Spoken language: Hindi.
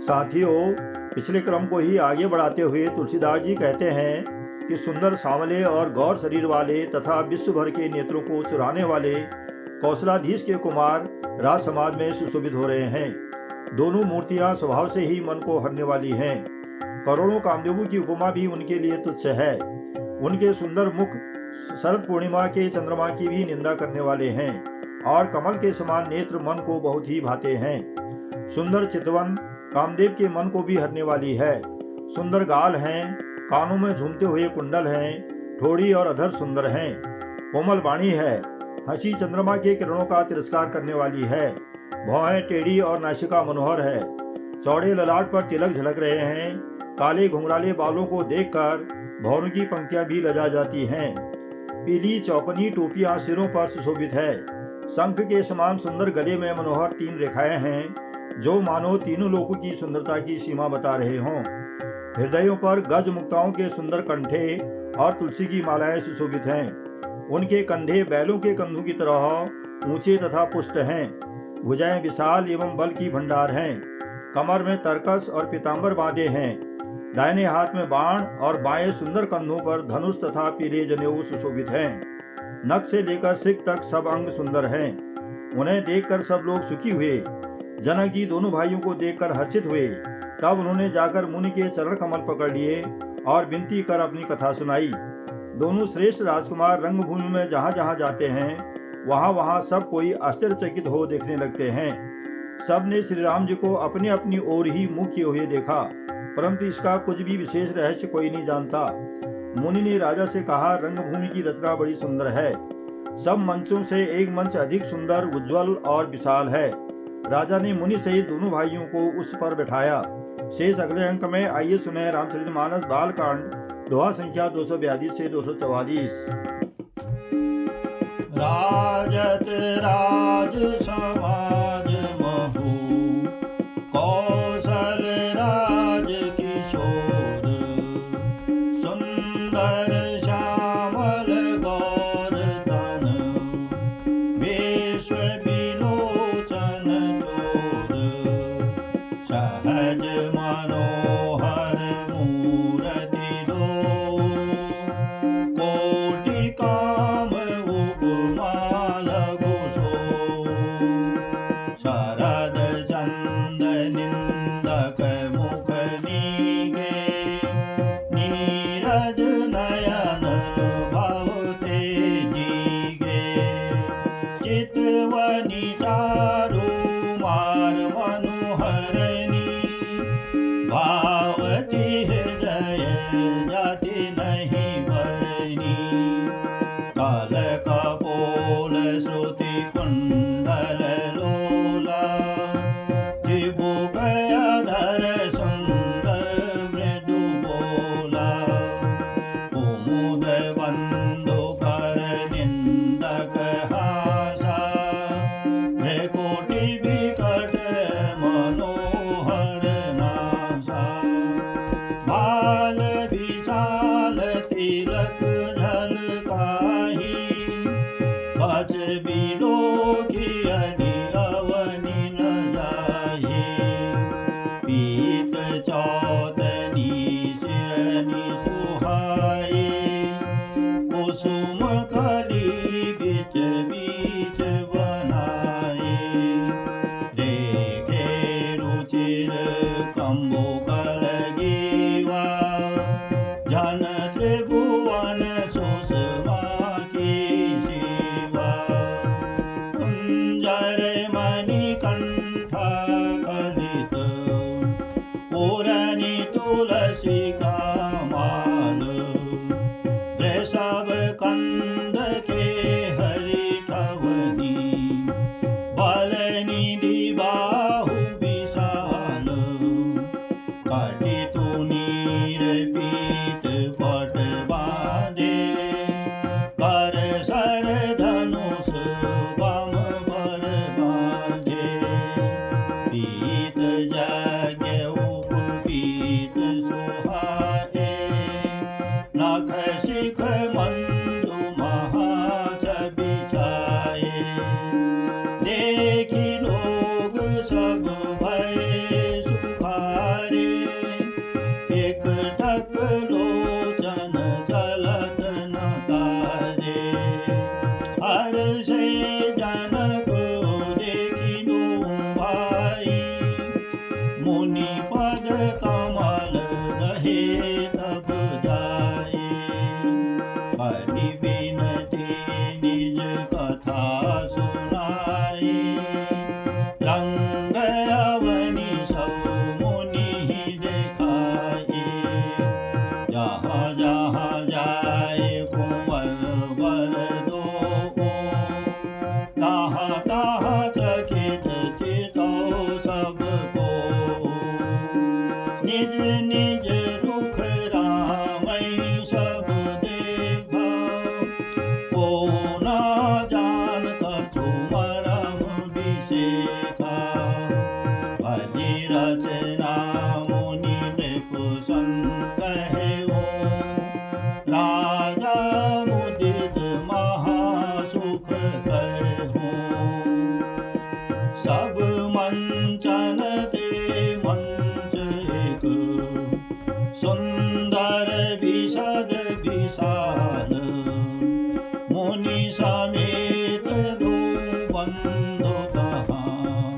साथियों, पिछले क्रम को ही आगे बढ़ाते हुए तुलसीदास जी कहते हैं कि सुंदर सांवले और गौर शरीर वाले तथा विश्व भर के नेत्रों को चुराने वाले कौशलाधीश के कुमार राज समाज में सुशोभित हो रहे हैं। दोनों मूर्तियां स्वभाव से ही मन को हरने वाली हैं। करोड़ों कामदेवों की उपमा भी उनके लिए तुच्छ है। उनके सुंदर मुख शरद पूर्णिमा के चंद्रमा की भी निंदा करने वाले हैं और कमल के समान नेत्र मन को बहुत ही भाते हैं। सुंदर चितवन कामदेव के मन को भी हरने वाली है। सुंदर गाल हैं, कानों में झूमते हुए कुंडल हैं, ठोड़ी और अधर सुंदर हैं। कोमल वाणी है, हंसी चंद्रमा के किरणों का तिरस्कार करने वाली है। भौहें टेढ़ी और नासिका मनोहर है। चौड़े ललाट पर तिलक झलक रहे हैं। काले घुंघराले बालों को देखकर भौरों की पंक्तियां भी लजा जाती हैं। पीली चौकनी टोपियां सिरों पर सुशोभित है। शंख के समान सुंदर गले में मनोहर 3 रेखाएं हैं, जो मानो तीनों लोगों की सुंदरता की सीमा बता रहे हों। हृदयों पर गज मुक्ताओं के सुंदर कंठे और तुलसी की मालाएं सुशोभित हैं। उनके कंधे बैलों के कंधों की तरह ऊंचे तथा पुष्ट हैं। भुजाएं विशाल एवं बल की भंडार हैं। कमर में तरकस और पीतांबर बांधे हैं। दाहिने हाथ में बाण और बाएं सुंदर कंधों पर धनुष तथा पीले जनेऊ सुशोभित हैं। नख से लेकर सिर तक सब अंग सुंदर हैं। उन्हें देखकर सब लोग सुखी हुए। जनक जी दोनों भाइयों को देखकर हर्षित हुए। तब उन्होंने जाकर मुनि के चरण कमल पकड़ लिए और विनती कर अपनी कथा सुनाई। दोनों श्रेष्ठ राजकुमार रंगभूमि में जहाँ जहाँ जाते हैं वहाँ सब कोई आश्चर्यचकित हो देखने लगते हैं। सब ने श्री राम जी को अपने अपनी ओर ही मुँह किए हुए देखा, परंतु इसका कुछ भी विशेष रहस्य कोई नहीं जानता। मुनि ने राजा से कहा, रंगभूमि की रचना बड़ी सुंदर है। सब मंचों से एक मंच अधिक सुंदर, उज्ज्वल और विशाल है। राजा ने मुनि सहित दोनों भाइयों को उस पर बैठाया। शेष अगले अंक में आइए सुने रामचरितमानस बालकांड, दोहा संख्या 242 से 244। राजत राज समाज महु, कौशल राज किशोर, सुंदर श्यामल गौर तन, विश्व विलोचन चोर, सहज मनोहर मूरति दो, कोटि काम उपमा लघु सो, शरद चंद निंदक मुख नीगे, नीरज नयन भव तेजीगे, चितवनी चारु मार मनोहरनी, भावती हृदय जाति नहीं भरनी, काल कपोल श्रुति कुंडल लोला, चिबुक अधर सुंदर मृदु बोला, कुमुद बंधु कर निंदक हासा, भ्रकुटि विकट मनोहर नासा, बाल विशाल तिलक झलकाहि, कछ बिलोकी अधि अवनि न जाहि, पीत चौदनी शिरनि सुहाई, कुसुम कली बीच बीच बनाए, देखे रुचिर कंबुकल गीवा, जन त्रिभुवन सुषमा की शिवा, कुंजर मणिकंठा कलित, पूरनि तुलसी का माल, वृषभ कंद के हरि ठवनी, बलनिधि बाहु विशाल, कटितु नीर पीत पट बांधे, कर सर धनुष बम बर बांधे, पीत यज्ञ उपपीत सुहाए, नख शिख मंदु महाच बिछाए, देखी लोग सब भय सुखाए, मुनि पद कमल रहे तब जाए। करि बिनती निज कथा सुनाए। रंग अवनि सब मुनि देखाए। जहाँ जहाँ जाए कुंवर वर दो, तहाँ तहाँ चकित चितौ सबको। निज निज रुख रामै सब देखा, को न जान कछु मरम विसेखा। भली रचना मुनि नृप सन कहेउ, राजा मुदित महासुख कहेउ। सब मंचन ते मंच एक, सुंदर विशद विशाल। मुनि समेत दो बंधु तहाँ,